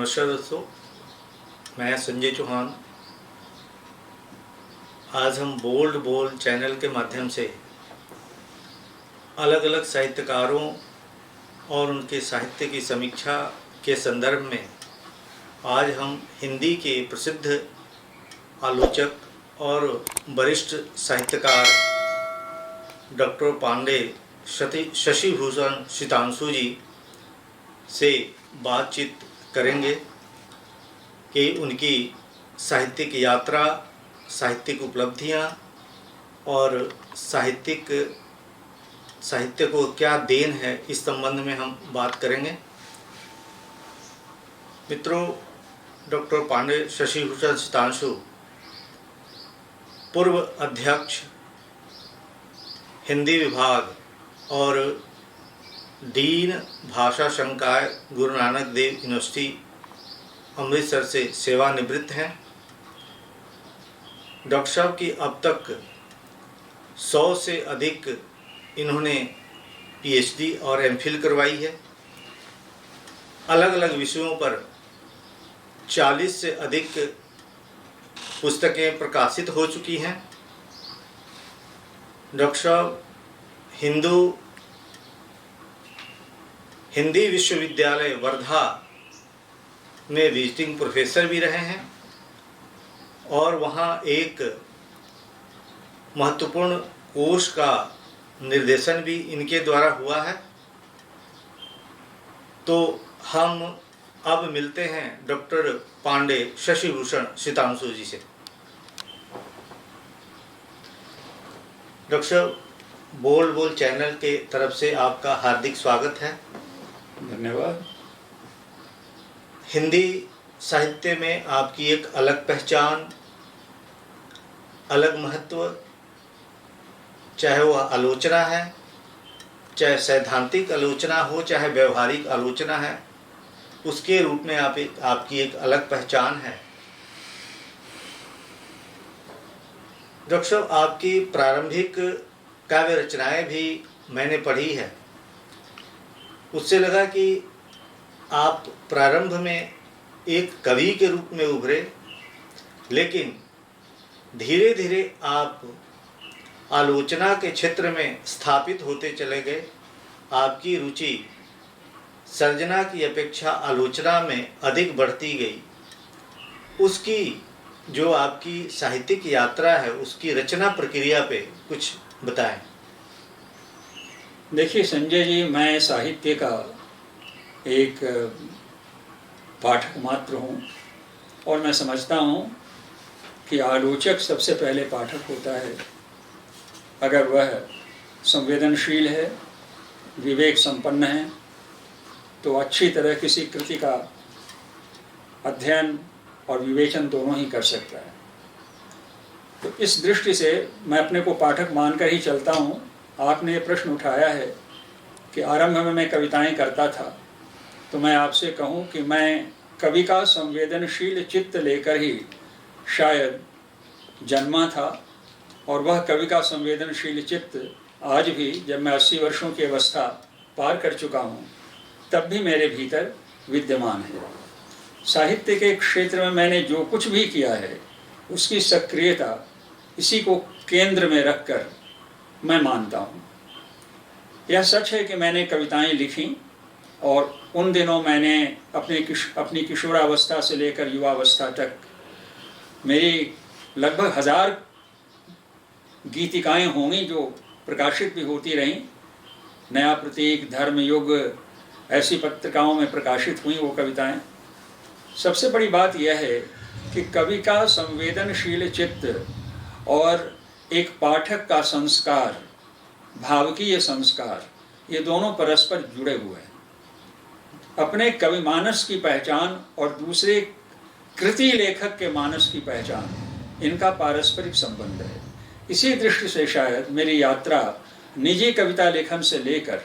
नमस्कार दोस्तों, मैं संजय चौहान। आज हम बोल्ड बोल चैनल के माध्यम से अलग अलग साहित्यकारों और उनके साहित्य की समीक्षा के संदर्भ में आज हम हिंदी के प्रसिद्ध आलोचक और वरिष्ठ साहित्यकार डॉक्टर पांडे शशि भूषण सितांशु जी से बातचीत करेंगे कि उनकी साहित्यिक यात्रा, साहित्यिक उपलब्धियां और साहित्य को क्या देन है, इस संबंध में हम बात करेंगे। मित्रों, डॉक्टर पांडे शशि भूषण सितांशु पूर्व अध्यक्ष हिंदी विभाग और डीन भाषा संकाय गुरु नानक देव यूनिवर्सिटी अमृतसर से सेवानिवृत्त हैं। डॉक्टर साहब की अब तक 100 से अधिक इन्होंने पीएचडी और एमफिल करवाई है। अलग अलग विषयों पर 40 से अधिक पुस्तकें प्रकाशित हो चुकी हैं। डॉक्टर साहब हिंदी विश्वविद्यालय वर्धा में विजिटिंग प्रोफेसर भी रहे हैं और वहाँ एक महत्वपूर्ण कोर्स का निर्देशन भी इनके द्वारा हुआ है। तो हम अब मिलते हैं डॉक्टर पांडे शशि भूषण सितांशु जी से। डॉक्टर साहब, बोल्ड बोल चैनल के तरफ से आपका हार्दिक स्वागत है। धन्यवाद। हिंदी साहित्य में आपकी एक अलग पहचान, अलग महत्व, चाहे वह आलोचना है, चाहे सैद्धांतिक आलोचना हो, चाहे व्यवहारिक आलोचना है, उसके रूप में आपकी एक अलग पहचान है। डॉक्टर साहब, आपकी प्रारंभिक काव्य रचनाएं भी मैंने पढ़ी है। उससे लगा कि आप प्रारंभ में एक कवि के रूप में उभरे, लेकिन धीरे धीरे आप आलोचना के क्षेत्र में स्थापित होते चले गए। आपकी रुचि सर्जना की अपेक्षा आलोचना में अधिक बढ़ती गई। उसकी जो आपकी साहित्यिक यात्रा है, उसकी रचना प्रक्रिया पे कुछ बताएं। देखिए संजय जी, मैं साहित्य का एक पाठक मात्र हूँ और मैं समझता हूँ कि आलोचक सबसे पहले पाठक होता है। अगर वह संवेदनशील है, विवेक संपन्न है, तो अच्छी तरह किसी कृति का अध्ययन और विवेचन दोनों ही कर सकता है। तो इस दृष्टि से मैं अपने को पाठक मानकर ही चलता हूँ। आपने ये प्रश्न उठाया है कि आरंभ में मैं कविताएं करता था, तो मैं आपसे कहूँ कि मैं कवि का संवेदनशील चित्त लेकर ही शायद जन्मा था, और वह कवि का संवेदनशील चित्त आज भी, जब मैं 80 वर्षों की अवस्था पार कर चुका हूँ, तब भी मेरे भीतर विद्यमान है। साहित्य के क्षेत्र में मैंने जो कुछ भी किया है, उसकी सक्रियता इसी को केंद्र में रखकर मैं मानता हूँ। यह सच है कि मैंने कविताएं लिखी और उन दिनों मैंने अपनी किशोरावस्था से लेकर युवावस्था तक मेरी लगभग 1000 गीतिकाएं होंगी जो प्रकाशित भी होती रहीं। नया प्रतीक, धर्म युग, ऐसी पत्रिकाओं में प्रकाशित हुई वो कविताएं। सबसे बड़ी बात यह है कि कवि का संवेदनशील चित्त और एक पाठक का संस्कार, भावकीय संस्कार, ये दोनों परस्पर जुड़े हुए हैं। अपने कवि मानस की पहचान और दूसरे कृति लेखक के मानस की पहचान, इनका पारस्परिक संबंध है। इसी दृष्टि से शायद मेरी यात्रा निजी कविता लेखन से लेकर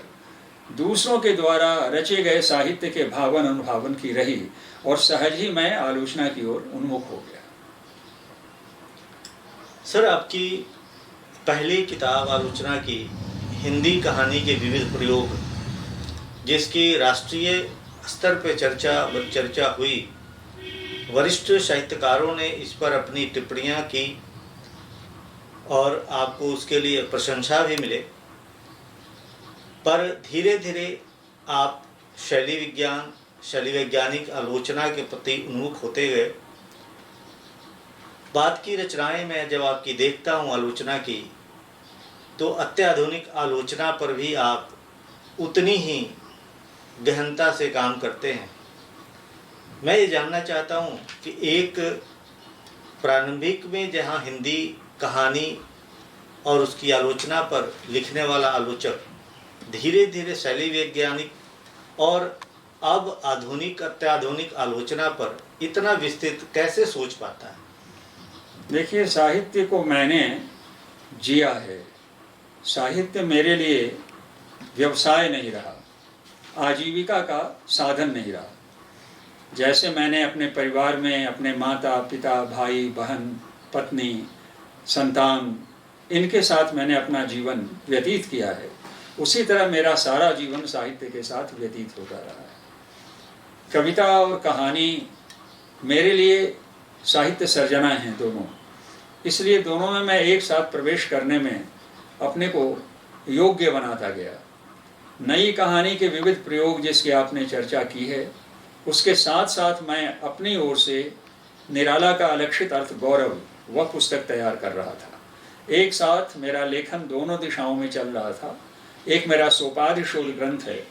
दूसरों के द्वारा रचे गए साहित्य के भावन अनुभावन की रही, और सहज ही मैं आलोचना की ओर उन्मुख हो गया। सर, आपकी पहली किताब आलोचना की हिंदी कहानी के विविध प्रयोग, जिसकी राष्ट्रीय स्तर पे चर्चा हुई, वरिष्ठ साहित्यकारों ने इस पर अपनी टिप्पणियां की और आपको उसके लिए प्रशंसा भी मिले। पर धीरे धीरे आप शैली वैज्ञानिक आलोचना के प्रति उन्मुख होते गए। बाद की रचनाएं मैं जब आपकी देखता हूँ आलोचना की, तो अत्याधुनिक आलोचना पर भी आप उतनी ही गहनता से काम करते हैं। मैं ये जानना चाहता हूँ कि एक प्रारंभिक में जहाँ हिंदी कहानी और उसकी आलोचना पर लिखने वाला आलोचक धीरे धीरे शैली वैज्ञानिक और अब अत्याधुनिक आलोचना पर इतना विस्तृत कैसे सोच पाता है? देखिए, साहित्य को मैंने जिया है। साहित्य मेरे लिए व्यवसाय नहीं रहा, आजीविका का साधन नहीं रहा। जैसे मैंने अपने परिवार में अपने माता पिता, भाई बहन, पत्नी, संतान, इनके साथ मैंने अपना जीवन व्यतीत किया है, उसी तरह मेरा सारा जीवन साहित्य के साथ व्यतीत होता रहा है। कविता और कहानी मेरे लिए साहित्य सर्जना हैं दोनों, इसलिए दोनों में मैं एक साथ प्रवेश करने में अपने को योग्य बनाता गया। नई कहानी के विविध प्रयोग जिसकी आपने चर्चा की है, उसके साथ साथ मैं अपनी ओर से निराला का अलक्षित अर्थ गौरव वह पुस्तक तैयार कर रहा था। एक साथ मेरा लेखन दोनों दिशाओं में चल रहा था। एक मेरा सोपाधि शोध ग्रंथ है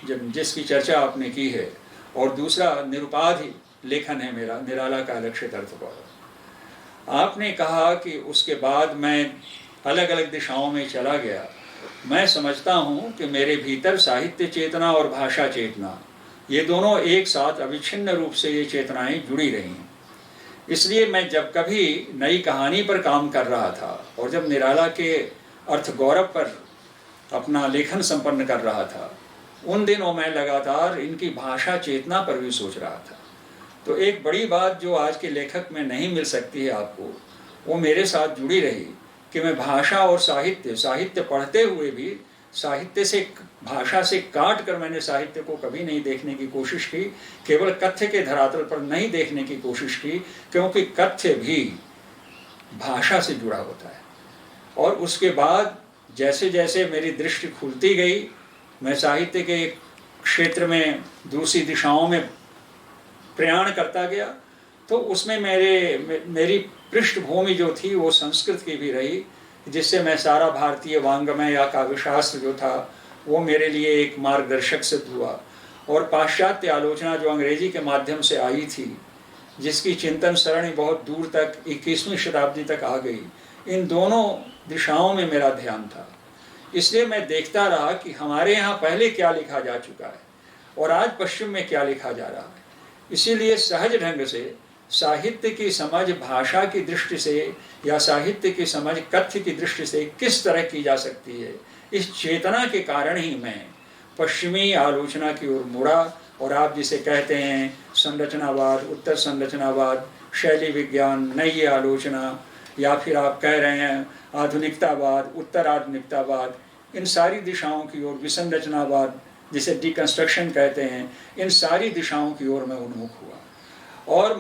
जिसकी चर्चा आपने की है, और दूसरा निरुपाधि लेखन है मेरा निराला का अलक्षित अर्थ गौरव। आपने कहा कि उसके बाद मैं अलग अलग दिशाओं में चला गया। मैं समझता हूँ कि मेरे भीतर साहित्य चेतना और भाषा चेतना, ये दोनों एक साथ अविच्छिन्न रूप से ये चेतनाएं जुड़ी रही हैं। इसलिए मैं जब कभी नई कहानी पर काम कर रहा था और जब निराला के अर्थ गौरव पर अपना लेखन संपन्न कर रहा था, उन दिनों मैं लगातार इनकी भाषा चेतना पर भी सोच रहा था। तो एक बड़ी बात जो आज के लेखक में नहीं मिल सकती है आपको, वो मेरे साथ जुड़ी रही कि मैं भाषा और साहित्य पढ़ते हुए भी साहित्य से, भाषा से काट कर मैंने साहित्य को कभी नहीं देखने की कोशिश की, केवल कथ्य के धरातल पर नहीं देखने की कोशिश की, क्योंकि कथ्य भी भाषा से जुड़ा होता है। और उसके बाद जैसे जैसे मेरी दृष्टि खुलती गई, मैं साहित्य के क्षेत्र में दूसरी दिशाओं में प्रयाण करता गया, तो उसमें मेरी पृष्ठभूमि जो थी वो संस्कृत की भी रही, जिससे मैं सारा भारतीय वांग्मय या काव्यशास्त्र जो था वो मेरे लिए एक मार्गदर्शक सिद्ध हुआ। और पाश्चात्य आलोचना जो अंग्रेजी के माध्यम से आई थी, जिसकी चिंतन सरणी बहुत दूर तक 21वीं शताब्दी तक आ गई, इन दोनों दिशाओं में मेरा ध्यान था। इसलिए मैं देखता रहा कि हमारे यहाँ पहले क्या लिखा जा चुका है और आज पश्चिम में क्या लिखा जा रहा है। इसीलिए सहज ढंग से साहित्य की समझ भाषा की दृष्टि से या साहित्य की समझ कथ्य की दृष्टि से किस तरह की जा सकती है, इस चेतना के कारण ही मैं पश्चिमी आलोचना की ओर मुड़ा। और आप जिसे कहते हैं संरचनावाद, उत्तर संरचनावाद, शैली विज्ञान, नई आलोचना, या फिर आप कह रहे हैं आधुनिकतावाद, उत्तर आधुनिकतावाद, इन सारी दिशाओं की ओर, विसंरचनावाद जिसे डिकंस्ट्रक्शन कहते हैं, इन सारी दिशाओं की ओर मैं उन्मुख हुआ। और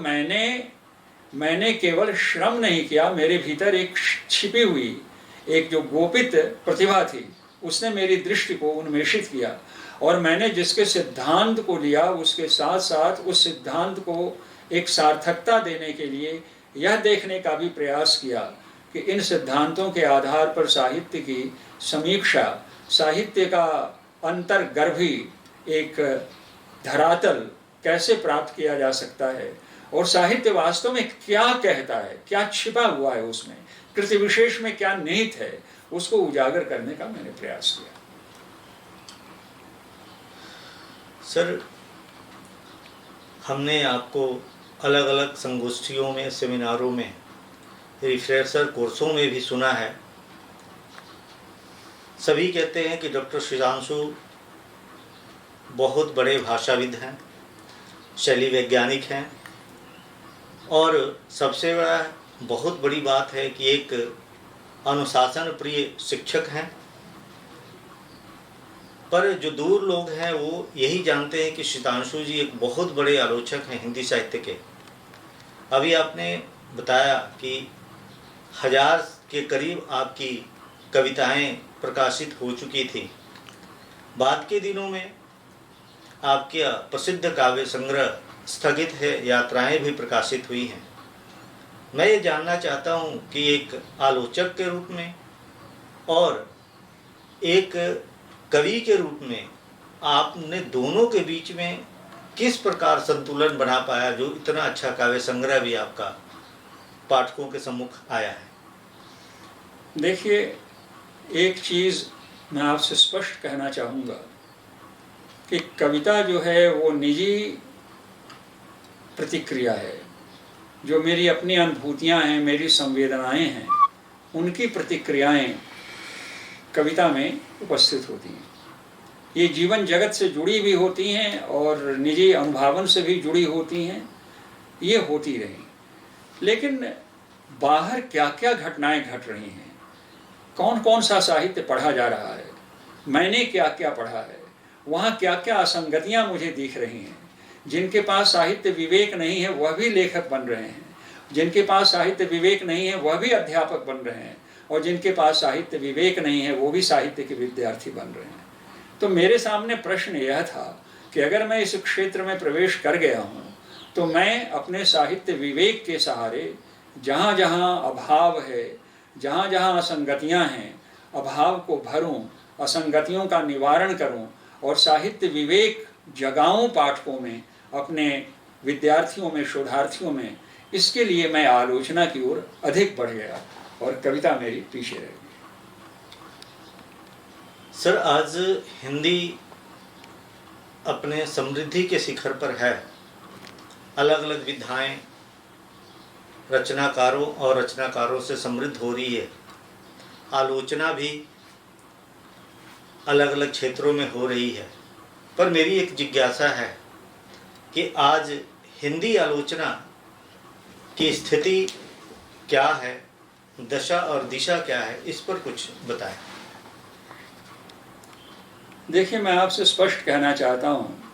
मैंने केवल श्रम नहीं किया, मेरे भीतर एक छिपी हुई, एक जो गोपित प्रतिभा थी, उसने मेरी दृष्टि को उन्मेषित किया। और मैंने जिसके सिद्धांत को लिया, उसके साथ साथ उस सिद्धांत को एक सार्थकता देने के लिए यह देखने का भी प्रयास किया कि इन सिद्धांतों के आधार पर साहित्य की समीक्षा, साहित्य का अंतर्गर्भी एक धरातल कैसे प्राप्त किया जा सकता है, और साहित्य वास्तव में क्या कहता है, क्या छिपा हुआ है उसमें, कृति विशेष में क्या निहित है, उसको उजागर करने का मैंने प्रयास किया। सर, हमने आपको अलग अलग संगोष्ठियों में, सेमिनारों में, रिफ्रेशर कोर्सों में भी सुना है। सभी कहते हैं कि डॉक्टर सुधांशु बहुत बड़े भाषाविद हैं, शैली वैज्ञानिक हैं, और सबसे बहुत बड़ी बात है कि एक अनुशासन प्रिय शिक्षक हैं। पर जो दूर लोग हैं वो यही जानते हैं कि शतांशु जी एक बहुत बड़े आलोचक हैं हिंदी साहित्य के। अभी आपने बताया कि 1000 के करीब आपकी कविताएं प्रकाशित हो चुकी थी। बाद के दिनों में आपके प्रसिद्ध काव्य संग्रह स्थगित है, यात्राएं भी प्रकाशित हुई हैं। मैं ये जानना चाहता हूँ कि एक आलोचक के रूप में और एक कवि के रूप में आपने दोनों के बीच में किस प्रकार संतुलन बना पाया, जो इतना अच्छा काव्य संग्रह भी आपका पाठकों के सम्मुख आया है। देखिए, एक चीज़ मैं आपसे स्पष्ट कहना चाहूँगा कि कविता जो है वो निजी प्रतिक्रिया है। जो मेरी अपनी अनुभूतियाँ हैं, मेरी संवेदनाएं हैं, उनकी प्रतिक्रियाएं कविता में उपस्थित होती हैं। ये जीवन जगत से जुड़ी भी होती हैं और निजी अनुभावन से भी जुड़ी होती हैं, ये होती रही। लेकिन बाहर क्या क्या घटनाएं घट रही हैं, कौन कौन सा साहित्य पढ़ा जा रहा है, मैंने क्या क्या पढ़ा है, वहाँ क्या क्या असंगतियाँ मुझे दिख रही हैं। जिनके पास साहित्य विवेक नहीं है वह भी लेखक बन रहे हैं, जिनके पास साहित्य विवेक नहीं है वह भी अध्यापक बन रहे हैं, और जिनके पास साहित्य विवेक नहीं है वो भी साहित्य के विद्यार्थी बन रहे हैं। तो मेरे सामने प्रश्न यह था कि अगर मैं इस क्षेत्र में प्रवेश कर गया हूँ तो मैं अपने साहित्य विवेक के सहारे जहाँ जहाँ अभाव है, जहाँ जहाँ असंगतियाँ हैं, अभाव को भरूं, असंगतियों का निवारण करूं और साहित्य विवेक जगाऊं पाठकों में, अपने विद्यार्थियों में, शोधार्थियों में। इसके लिए मैं आलोचना की ओर अधिक बढ़ गया और कविता मेरी पीछे रह गई। सर, आज हिंदी अपने समृद्धि के शिखर पर है। अलग अलग विधाएं रचनाकारों और रचनाकारों से समृद्ध हो रही है। आलोचना भी अलग अलग क्षेत्रों में हो रही है। पर मेरी एक जिज्ञासा है कि आज हिंदी आलोचना की स्थिति क्या है, दशा और दिशा क्या है, इस पर कुछ बताएं। देखिए, मैं आपसे स्पष्ट कहना चाहता हूँ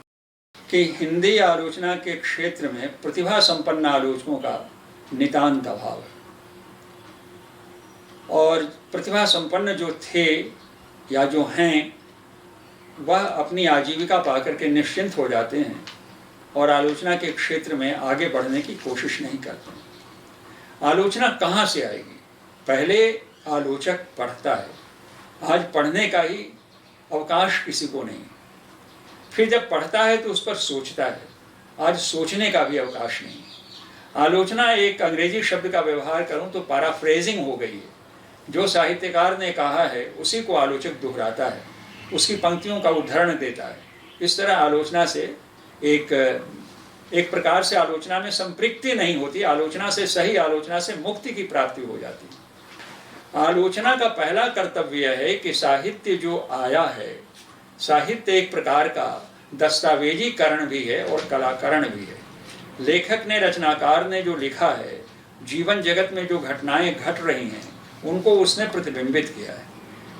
कि हिंदी आलोचना के क्षेत्र में प्रतिभा संपन्न आलोचकों का नितांत अभाव है। और प्रतिभा संपन्न जो थे या जो हैं वह अपनी आजीविका पाकर के निश्चिंत हो जाते हैं और आलोचना के क्षेत्र में आगे बढ़ने की कोशिश नहीं करते। आलोचना कहाँ से आएगी? पहले आलोचक पढ़ता है। आज पढ़ने का ही अवकाश किसी को नहीं। फिर जब पढ़ता है तो उस पर सोचता है। आज सोचने का भी अवकाश नहीं। आलोचना, एक अंग्रेजी शब्द का व्यवहार करूं तो पैराफ्रेजिंग हो गई है। जो साहित्यकार ने कहा है उसी को आलोचक दोहराता है, उसकी पंक्तियों का उद्धरण देता है। इस तरह आलोचना से एक प्रकार से आलोचना में संपृक्ति नहीं होती। आलोचना से, सही आलोचना से मुक्ति की प्राप्ति हो जाती है। आलोचना का पहला कर्तव्य है कि साहित्य जो आया है, साहित्य एक प्रकार का दस्तावेजीकरण भी है और कलाकरण भी है। लेखक ने, रचनाकार ने जो लिखा है, जीवन जगत में जो घटनाएं घट रही हैं उनको उसने प्रतिबिंबित किया है।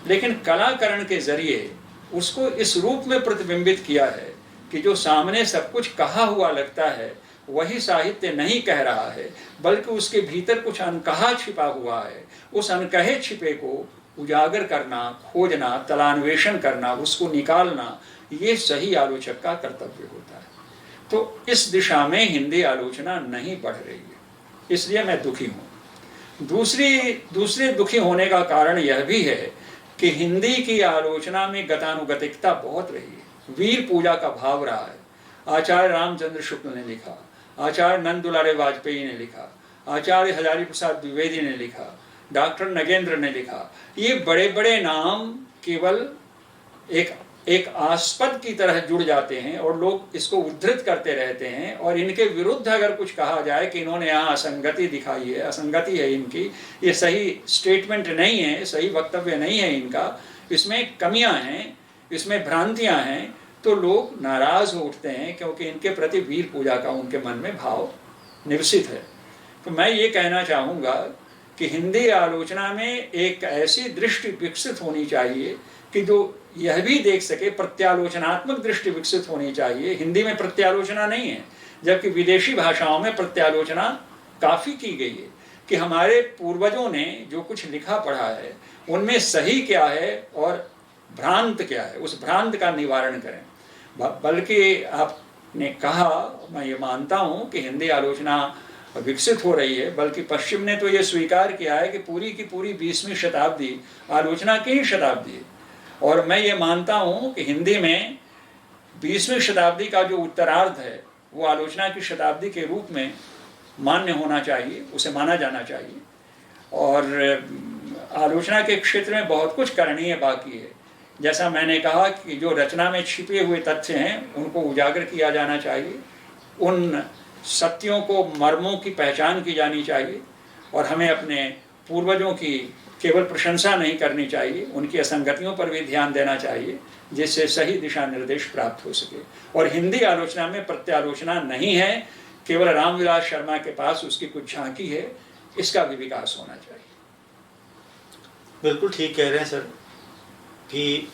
लेकिन कलाकरण के जरिए उसको इस रूप में प्रतिबिंबित किया है कि जो सामने सब कुछ कहा हुआ लगता है वही साहित्य नहीं कह रहा है, बल्कि उसके भीतर कुछ अनकहा छिपा हुआ है। उस अनकहे छिपे को उजागर करना, खोजना, तलान्वेषण करना, उसको निकालना, ये सही आलोचक का कर्तव्य होता है। तो इस दिशा में हिंदी आलोचना नहीं बढ़ रही है, इसलिए मैं दुखी हूँ। दूसरे दुखी होने का कारण यह भी है कि हिंदी की आलोचना में गतानुगतिकता बहुत रही है। वीर पूजा का भाव रहा है। आचार्य रामचंद्र शुक्ल ने लिखा, आचार्य नंद दुलारे वाजपेयी ने लिखा, आचार्य हजारी प्रसाद द्विवेदी ने लिखा, डॉक्टर नगेंद्र ने लिखा। ये बड़े बड़े नाम केवल एक आस्पद की तरह जुड़ जाते हैं और लोग इसको उद्धृत करते रहते हैं। और इनके विरुद्ध अगर कुछ कहा जाए कि इन्होंने यहाँ असंगति दिखाई है, असंगति है इनकी, ये सही स्टेटमेंट नहीं है, सही वक्तव्य नहीं है इनका, इसमें कमियां हैं, इसमें भ्रांतियां हैं, तो लोग नाराज हो उठते हैं, क्योंकि इनके प्रति वीर पूजा का उनके मन में भाव निवसित है। तो मैं ये कहना चाहूँगा कि हिंदी आलोचना में एक ऐसी दृष्टि विकसित होनी चाहिए कि जो यह भी देख सके, प्रत्यालोचनात्मक दृष्टि विकसित होनी चाहिए। हिंदी में प्रत्यालोचना नहीं है, जबकि विदेशी भाषाओं में प्रत्यालोचना काफ़ी की गई है कि हमारे पूर्वजों ने जो कुछ लिखा पढ़ा है उनमें सही क्या है और भ्रांत क्या है, उस भ्रांत का निवारण करें। बल्कि आपने कहा, मैं ये मानता हूँ कि हिंदी आलोचना विकसित हो रही है, बल्कि पश्चिम ने तो ये स्वीकार किया है कि पूरी की पूरी 20वीं शताब्दी आलोचना की ही शताब्दी है। और मैं ये मानता हूँ कि हिंदी में 20वीं शताब्दी का जो उत्तरार्ध है वो आलोचना की शताब्दी के रूप में मान्य होना चाहिए, उसे माना जाना चाहिए। और आलोचना के क्षेत्र में बहुत कुछ करणीय बाकी है। जैसा मैंने कहा कि जो रचना में छिपे हुए तथ्य हैं उनको उजागर किया जाना चाहिए, उन सत्यों को, मर्मों की पहचान की जानी चाहिए, और हमें अपने पूर्वजों की केवल प्रशंसा नहीं करनी चाहिए, उनकी असंगतियों पर भी ध्यान देना चाहिए, जिससे सही दिशा निर्देश प्राप्त हो सके। और हिंदी आलोचना में प्रत्यालोचना नहीं है, केवल रामविलास शर्मा के पास उसकी कुछ झांकी है, इसका भी विकास होना चाहिए। बिल्कुल ठीक कह रहे हैं सर, कि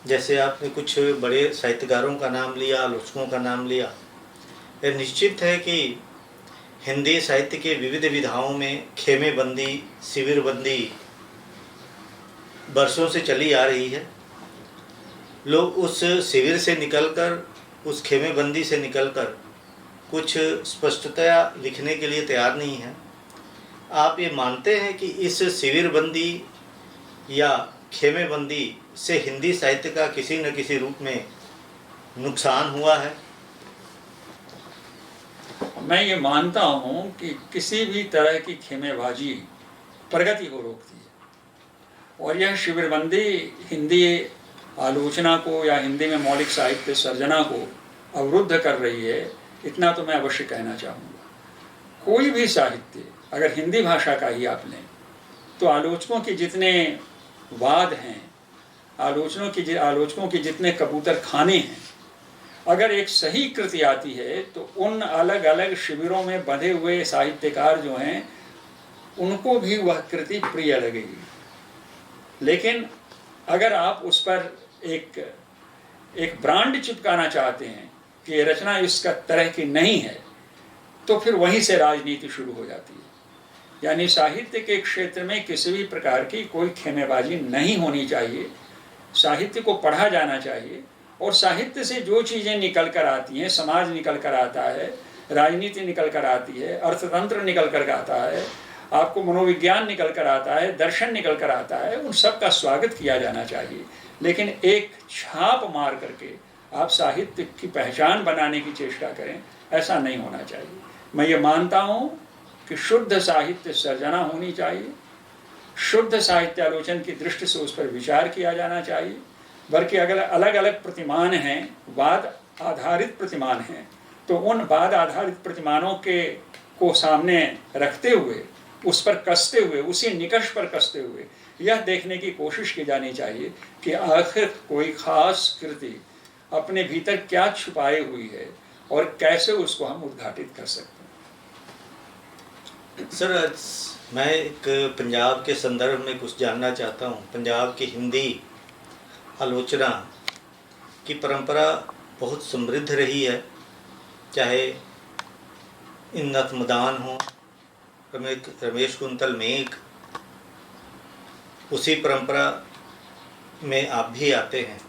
जैसे आपने कुछ बड़े साहित्यकारों का नाम लिया, आलोचकों का नाम लिया, यह निश्चित है कि हिंदी साहित्य के विविध विधाओं में खेमेबंदी, शिविरबंदी बरसों से चली आ रही है। लोग उस शिविर से निकलकर, उस खेमेबंदी से निकलकर कुछ स्पष्टतया लिखने के लिए तैयार नहीं हैं। आप ये मानते हैं कि इस शिविरबंदी या खेमेबंदी से हिंदी साहित्य का किसी न किसी रूप में नुकसान हुआ है? मैं ये मानता हूँ कि किसी भी तरह की खेमेबाजी प्रगति को रोकती है, और यह शिविरबंदी हिंदी आलोचना को या हिंदी में मौलिक साहित्य सर्जना को अवरुद्ध कर रही है, इतना तो मैं अवश्य कहना चाहूँगा। कोई भी साहित्य अगर हिंदी भाषा का ही आप लें तो आलोचकों के जितने वाद हैं, आलोचकों के जितने कबूतर खाने हैं, अगर एक सही कृति आती है तो उन अलग अलग शिविरों में बंधे हुए साहित्यकार जो हैं उनको भी वह कृति प्रिय लगेगी। लेकिन अगर आप उस पर एक ब्रांड चिपकाना चाहते हैं कि ये रचना इसका तरह की नहीं है, तो फिर वहीं से राजनीति शुरू हो जाती है। यानी साहित्य के क्षेत्र में किसी भी प्रकार की कोई खेमेबाजी नहीं होनी चाहिए। साहित्य को पढ़ा जाना चाहिए, और साहित्य से जो चीज़ें निकल कर आती हैं, समाज निकल कर आता है, राजनीति निकल कर आती है, अर्थतंत्र निकल कर आता है, आपको मनोविज्ञान निकल कर आता है, दर्शन निकल कर आता है, उन सब का स्वागत किया जाना चाहिए। लेकिन एक छाप मार करके आप साहित्य की पहचान बनाने की चेष्टा करें, ऐसा नहीं होना चाहिए। मैं ये मानता हूँ कि शुद्ध साहित्य सर्जना होनी चाहिए, शुद्ध साहित्यालोचन की दृष्टि से उस पर विचार किया जाना चाहिए। बल्कि अगर अलग अलग प्रतिमान हैं, वाद आधारित प्रतिमान हैं, तो उन वाद आधारित प्रतिमानों को सामने रखते हुए, उस पर कसते हुए, उसी निकष पर कसते हुए यह देखने की कोशिश की जानी चाहिए कि आखिर कोई खास कृति अपने भीतर क्या छुपाई हुई है और कैसे उसको हम उद्घाटित कर सकते हैं। सर, मैं एक पंजाब के संदर्भ में कुछ जानना चाहता हूँ। पंजाब की हिंदी आलोचना की परंपरा बहुत समृद्ध रही है, चाहे इन्नत मदान हो, रमेश कुंतल मेघ, उसी परंपरा में आप भी आते हैं।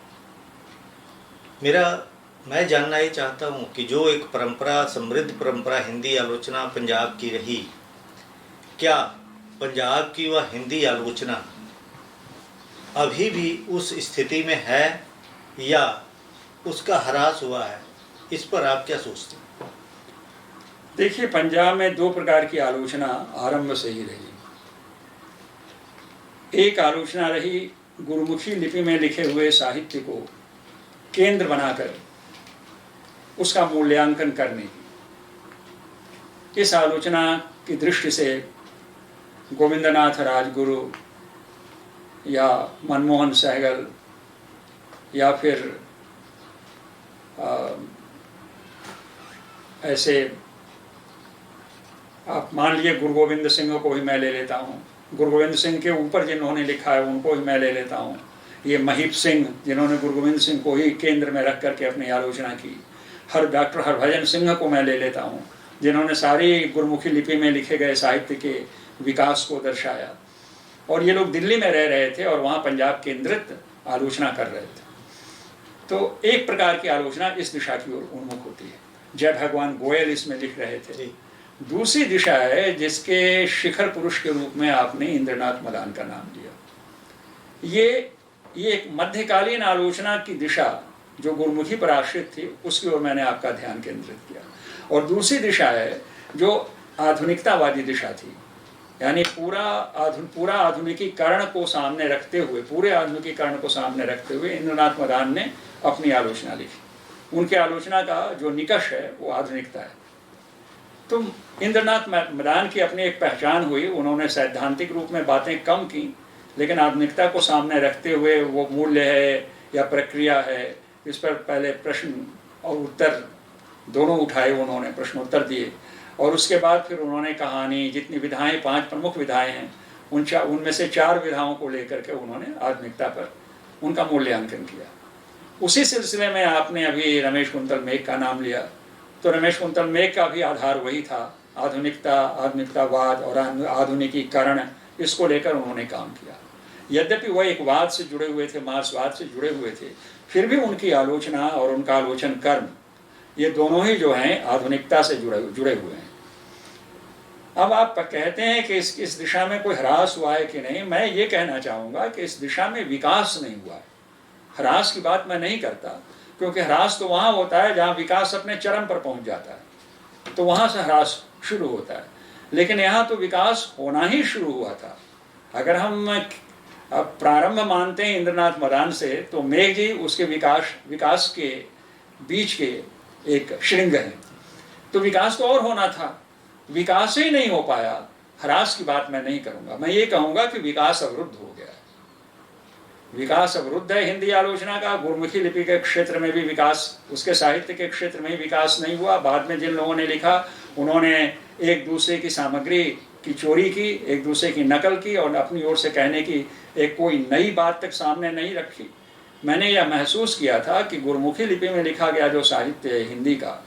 मैं जानना ये चाहता हूँ कि जो एक परंपरा, समृद्ध परंपरा हिंदी आलोचना पंजाब की रही, क्या पंजाब की वह हिंदी आलोचना अभी भी उस स्थिति में है या उसका ह्रास हुआ है? इस पर आप क्या सोचते हैं? देखिए, पंजाब में दो प्रकार की आलोचना आरंभ से ही रही। एक आलोचना रही गुरुमुखी लिपि में लिखे हुए साहित्य को केंद्र बनाकर उसका मूल्यांकन करने की। इस आलोचना की दृष्टि से गोविंदनाथ राजगुरु या मनमोहन सहगल या फिर ऐसे आप मान लीजिए गुरु गोविंद सिंह को भी मैं ले लेता हूँ, गुरु गोविंद सिंह के ऊपर जिन्होंने लिखा है उनको ही मैं ले लेता हूँ। ये महीप सिंह जिन्होंने गुरु गोविंद सिंह को ही केंद्र में रख करके अपनी आलोचना की। डॉक्टर हरभजन सिंह को मैं ले लेता हूँ, जिन्होंने सारी गुरुमुखी लिपि में लिखे गए साहित्य के विकास को दर्शाया। और ये लोग दिल्ली में रह रहे थे और वहाँ पंजाब केंद्रित आलोचना कर रहे थे। तो एक प्रकार की आलोचना इस दिशा की ओर उन्मुख होती है। जय भगवान गोयल इसमें लिख रहे थे। दूसरी दिशा है जिसके शिखर पुरुष के रूप में आपने इंद्रनाथ मदान का नाम लिया। ये एक मध्यकालीन आलोचना की दिशा जो गुरुमुखी पर आश्रित थी उसकी ओर मैंने आपका ध्यान केंद्रित किया। और दूसरी दिशा है जो आधुनिकतावादी दिशा थी, यानी पूरा आधुनिकीकरण को सामने रखते हुए, पूरे आधुनिकीकरण को सामने रखते हुए इंद्रनाथ मदान ने अपनी आलोचना लिखी। उनके आलोचना का जो निकष है वो आधुनिकता है। तो इंद्रनाथ मदान की अपनी एक पहचान हुई। उन्होंने सैद्धांतिक रूप में बातें कम की, लेकिन आधुनिकता को सामने रखते हुए वो मूल्य है या प्रक्रिया है, इस पर पहले प्रश्न और उत्तर दोनों उठाए, उन्होंने प्रश्नोत्तर दिए। और उसके बाद फिर उन्होंने कहानी, जितनी विधाएं, 5 प्रमुख विधाएं हैं, उनमें से 4 विधाओं को लेकर के उन्होंने आधुनिकता पर उनका मूल्यांकन किया। उसी सिलसिले में आपने अभी रमेश कुंतल मेघ का नाम लिया, तो रमेश कुंतल मेघ का भी आधार वही था, आधुनिकता, आधुनिकतावाद और आधुनिकीकरण, इसको लेकर उन्होंने काम किया। यद्यपि वह एक वाद से जुड़े हुए थे, मार्क्सवाद से जुड़े हुए थे, फिर भी उनकी आलोचना और उनका आलोचन कर्म, ये दोनों ही जो हैं आधुनिकता से जुड़े हुए हैं। अब आप कहते हैं कि इस दिशा में कोई ह्रास हुआ है कि नहीं। मैं ये कहना चाहूँगा कि इस दिशा में विकास नहीं हुआ है। ह्रास की बात मैं नहीं करता, क्योंकि ह्रास तो वहाँ होता है जहाँ विकास अपने चरम पर पहुँच जाता है, तो वहाँ से ह्रास शुरू होता है। लेकिन यहाँ तो विकास होना ही शुरू हुआ था। अगर हम अब प्रारंभ मानते हैं इंद्रनाथ मदान से, तो मेघ जी उसके विकास के बीच के एक श्रृंग है। तो विकास तो और होना था, विकास ही नहीं हो पाया। ह्रास की बात मैं नहीं करूँगा, मैं ये कहूँगा कि विकास अवरुद्ध हो गया। विकास अवरुद्ध है हिंदी आलोचना का। गुरुमुखी लिपि के क्षेत्र में भी विकास, उसके साहित्य के क्षेत्र में ही विकास नहीं हुआ। बाद में जिन लोगों ने लिखा, उन्होंने एक दूसरे की सामग्री की चोरी की, एक दूसरे की नकल की और अपनी ओर से कहने की एक कोई नई बात तक सामने नहीं रखी। मैंने यह महसूस किया था कि गुरुमुखी लिपि में लिखा गया जो साहित्य है हिंदी का,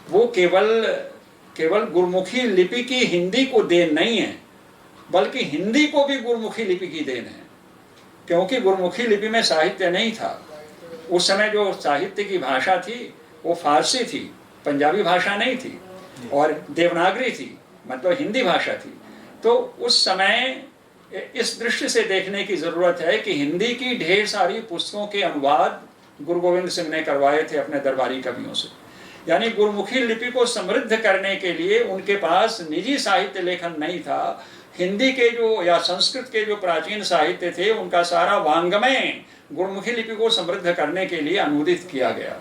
वो केवल गुरुमुखी लिपि की हिंदी को देन नहीं है, बल्कि हिंदी को भी गुरुमुखी लिपि की देन है। क्योंकि गुरुमुखी लिपि में साहित्य नहीं था। उस समय जो साहित्य की भाषा थी वो फारसी थी, पंजाबी भाषा नहीं थी, और देवनागरी थी, मतलब हिंदी भाषा थी। तो उस समय इस दृष्टि से देखने की ज़रूरत है कि हिंदी की ढेर सारी पुस्तकों के अनुवाद गुरु गोविंद सिंह ने करवाए थे अपने दरबारी कवियों से। यानी गुरुमुखी लिपि को समृद्ध करने के लिए उनके पास निजी साहित्य लेखन नहीं था। हिंदी के जो या संस्कृत के जो प्राचीन साहित्य थे, उनका सारा वांग्मय गुरुमुखी लिपि को समृद्ध करने के लिए अनुदित किया गया।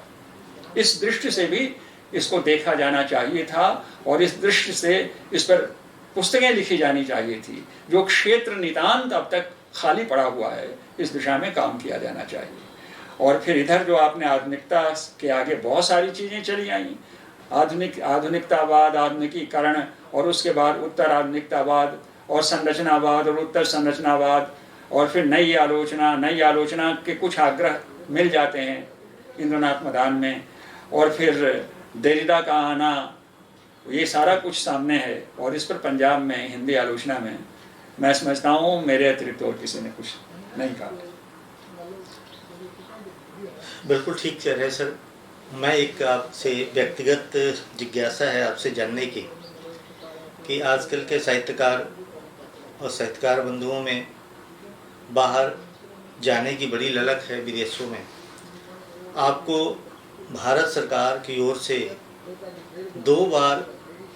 इस दृष्टि से भी इसको देखा जाना चाहिए था, और इस दृष्टि से इस पर पुस्तकें लिखी जानी चाहिए थी। जो क्षेत्र नितांत अब तक खाली पड़ा हुआ है, इस दिशा में काम किया जाना चाहिए। और फिर इधर जो आपने आधुनिकता के आगे बहुत सारी चीज़ें चली आई, आधुनिकतावाद, आधुनिकीकरण, और उसके बाद उत्तर आधुनिकतावाद और संरचनावाद और उत्तर संरचनावाद, और फिर नई आलोचना के कुछ आग्रह मिल जाते हैं इंद्रनाथ मदान में, और फिर देरिदा का आना, ये सारा कुछ सामने है। और इस पर पंजाब में हिंदी आलोचना में मैं समझता हूँ मेरे अतिरिक्त और किसी ने कुछ नहीं कहा। बिल्कुल ठीक कह रहे हैं सर। मैं एक आपसे व्यक्तिगत जिज्ञासा है आपसे जानने की कि आजकल के साहित्यकार और साहित्यकार बंधुओं में बाहर जाने की बड़ी ललक है, विदेशों में। आपको भारत सरकार की ओर से 2 बार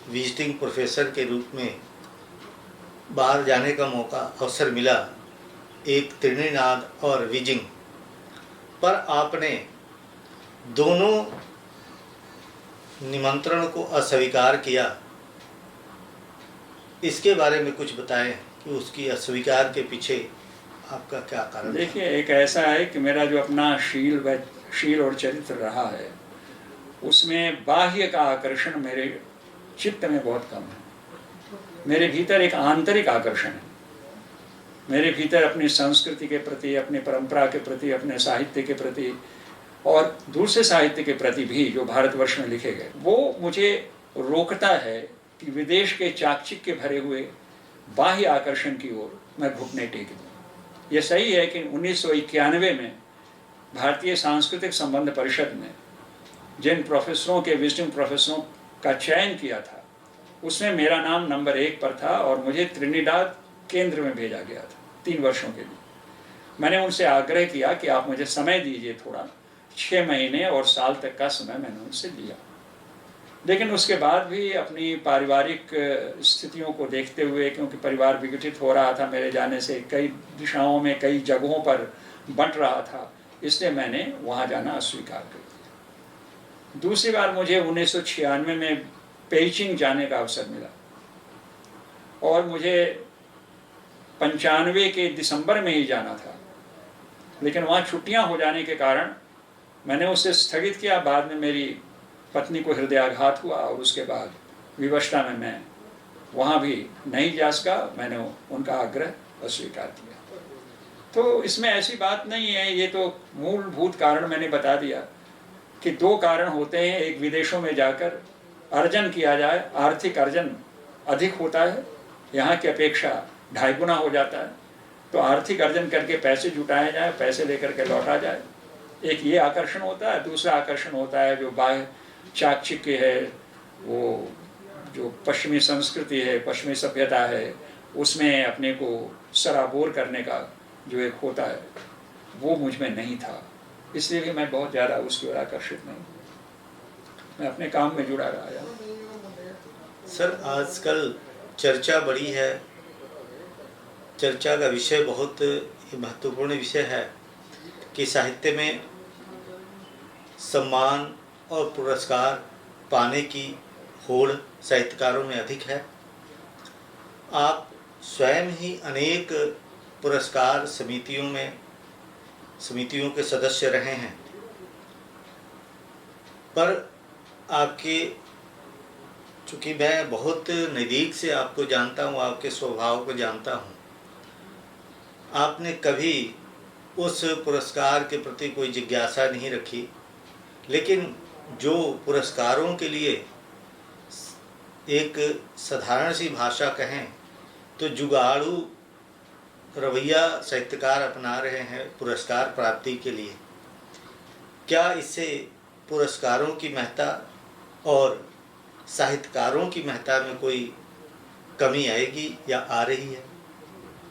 विजिटिंग प्रोफेसर के रूप में बाहर जाने का अवसर मिला, एक त्रिनिदाद और बीजिंग। पर आपने दोनों निमंत्रण को अस्वीकार किया। इसके बारे में कुछ बताएं कि उसकी अस्वीकार के पीछे आपका क्या कारण? देखिए, एक ऐसा है कि मेरा जो अपना शील और चरित्र रहा है, उसमें बाह्य का आकर्षण मेरे चित्त में बहुत कम है। मेरे भीतर एक आंतरिक आकर्षण है। मेरे भीतर अपनी संस्कृति के प्रति, अपनी परंपरा के प्रति, अपने साहित्य के प्रति और दूसरे साहित्य के प्रति भी जो भारतवर्ष में लिखे गए, वो मुझे रोकता है कि विदेश के चाकचिक्य भरे हुए बाह्य आकर्षण की ओर मैं घुटने टेक दूँ। ये सही है कि 1991 में भारतीय सांस्कृतिक संबंध परिषद ने जिन प्रोफेसरों के, विजिटिंग प्रोफेसरों का चयन किया था, उसमें मेरा नाम नंबर 1 पर था और मुझे त्रिनिदाद केंद्र में भेजा गया था 3 वर्षों के लिए। मैंने उनसे आग्रह किया कि आप मुझे समय दीजिए थोड़ा, 6 महीने और साल तक का समय मैंने उनसे लिया। लेकिन उसके बाद भी अपनी पारिवारिक स्थितियों को देखते हुए, क्योंकि परिवार विघटित हो रहा था मेरे जाने से, कई दिशाओं में, कई जगहों पर बंट रहा था, इसलिए मैंने वहाँ जाना अस्वीकार कर दिया। दूसरी बार मुझे 1996 में पेइचिंग जाने का अवसर मिला और मुझे 95 के दिसंबर में ही जाना था, लेकिन वहाँ छुट्टियाँ हो जाने के कारण मैंने उसे स्थगित किया। बाद में मेरी पत्नी को हृदयाघात हुआ और उसके बाद विवशता में मैं वहाँ भी नहीं जा सका। मैंने उनका आग्रह अस्वीकार किया। तो इसमें ऐसी बात नहीं है, ये तो मूलभूत कारण मैंने बता दिया कि 2 कारण होते हैं। एक, विदेशों में जाकर अर्जन किया जाए, आर्थिक अर्जन अधिक होता है, यहाँ की अपेक्षा 2.5 गुना हो जाता है, तो आर्थिक अर्जन करके पैसे जुटाए जाए, पैसे लेकर के लौटा जाए, एक ये आकर्षण होता है। दूसरा आकर्षण होता है जो बाह्य चाकचिक्य है, वो जो पश्चिमी संस्कृति है, पश्चिमी सभ्यता है, उसमें अपने को सराबोर करने का जो एक होता है, वो मुझ में नहीं था। इसलिए भी मैं बहुत ज़्यादा उसकी ओर आकर्षित नहीं, मैं अपने काम में जुड़ा रहा। सर, आजकल चर्चा बड़ी है, चर्चा का विषय बहुत महत्वपूर्ण विषय है कि साहित्य में सम्मान और पुरस्कार पाने की होड़ साहित्यकारों में अधिक है। आप स्वयं ही अनेक पुरस्कार समितियों के सदस्य रहे हैं, पर आपके, चूँकि मैं बहुत नज़दीक से आपको जानता हूँ, आपके स्वभाव को जानता हूँ, आपने कभी उस पुरस्कार के प्रति कोई जिज्ञासा नहीं रखी। लेकिन जो पुरस्कारों के लिए एक साधारण सी भाषा कहें तो जुगाड़ू रवैया साहित्यकार अपना रहे हैं पुरस्कार प्राप्ति के लिए, क्या इससे पुरस्कारों की महत्ता और साहित्यकारों की महत्ता में कोई कमी आएगी या आ रही है?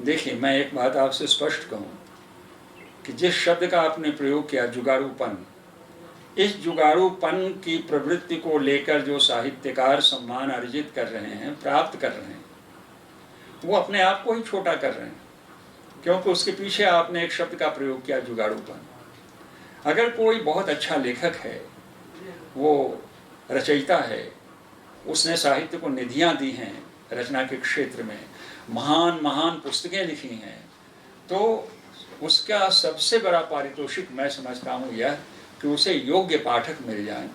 देखिए, मैं एक बात आपसे स्पष्ट कहूँ कि जिस शब्द का आपने प्रयोग किया, जुगाड़ूपन, इस जुगाड़ूपन की प्रवृत्ति को लेकर जो साहित्यकार सम्मान अर्जित कर रहे हैं, प्राप्त कर रहे हैं, वो अपने आप को ही छोटा कर रहे हैं, क्योंकि उसके पीछे आपने एक शब्द का प्रयोग किया, जुगाड़ूपन। अगर कोई बहुत अच्छा लेखक है, वो रचयिता है, उसने साहित्य को निधियाँ दी हैं रचना के क्षेत्र में, महान महान पुस्तकें लिखी हैं, तो उसका सबसे बड़ा पारितोषिक मैं समझता हूँ यह कि उसे योग्य पाठक मिल जाएं,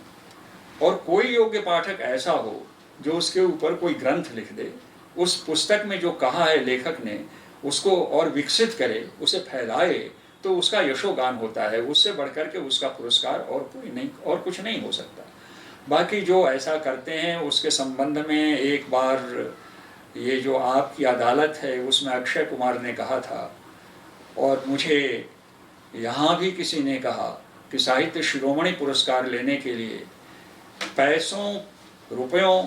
और कोई योग्य पाठक ऐसा हो जो उसके ऊपर कोई ग्रंथ लिख दे, उस पुस्तक में जो कहा है लेखक ने उसको और विकसित करे, उसे फैलाए, तो उसका यशोगान होता है। उससे बढ़कर के उसका पुरस्कार और कोई नहीं, और कुछ नहीं हो सकता। बाकी जो ऐसा करते हैं उसके संबंध में एक बार ये जो आपकी अदालत है उसमें अक्षय कुमार ने कहा था, और मुझे यहाँ भी किसी ने कहा कि साहित्य शिरोमणि पुरस्कार लेने के लिए पैसों, रुपयों,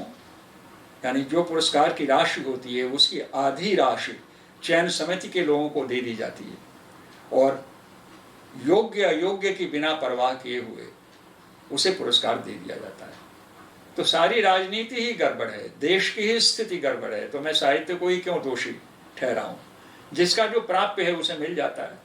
यानी जो पुरस्कार की राशि होती है उसकी आधी राशि चयन समिति के लोगों को दे दी जाती है, और योग्य अयोग्य की बिना परवाह किए हुए उसे पुरस्कार दे दिया जाता है। तो सारी राजनीति ही गड़बड़ है, देश की ही स्थिति गड़बड़ है। तो मैं साहित्य को ही क्यों दोषी ठहराऊं? जिसका जो प्राप्य है उसे मिल जाता है,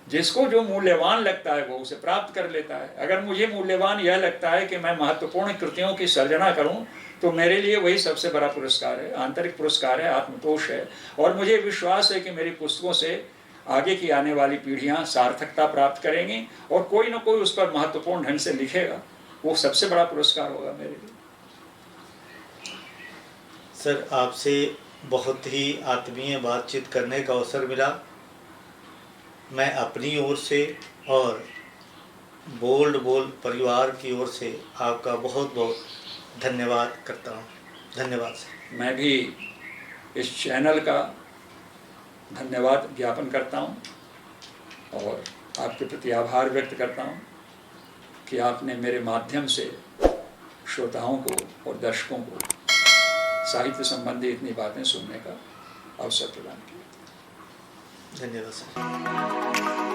जिसको जो मूल्यवान लगता है वो उसे प्राप्त कर लेता है। अगर मुझे मूल्यवान यह लगता है कि मैं महत्वपूर्ण कृतियों की सर्जना करूं, तो मेरे लिए वही सबसे बड़ा पुरस्कार है, आंतरिक पुरस्कार है, आत्मतोष है। और मुझे विश्वास है कि मेरी पुस्तकों से आगे की आने वाली पीढ़ियां सार्थकता प्राप्त करेंगी, और कोई ना कोई उस पर महत्वपूर्ण ढंग से लिखेगा, वो सबसे बड़ा पुरस्कार होगा मेरे लिए। सर, आपसे बहुत ही आत्मीय बातचीत करने का अवसर मिला। मैं अपनी ओर से और बोल्ड बोल परिवार की ओर से आपका बहुत बहुत धन्यवाद करता हूँ। धन्यवाद सर। मैं भी इस चैनल का धन्यवाद ज्ञापन करता हूँ और आपके प्रति आभार व्यक्त करता हूँ कि आपने मेरे माध्यम से श्रोताओं को और दर्शकों को साहित्य संबंधी इतनी बातें सुनने का अवसर प्रदान किया। धन्यवाद सर।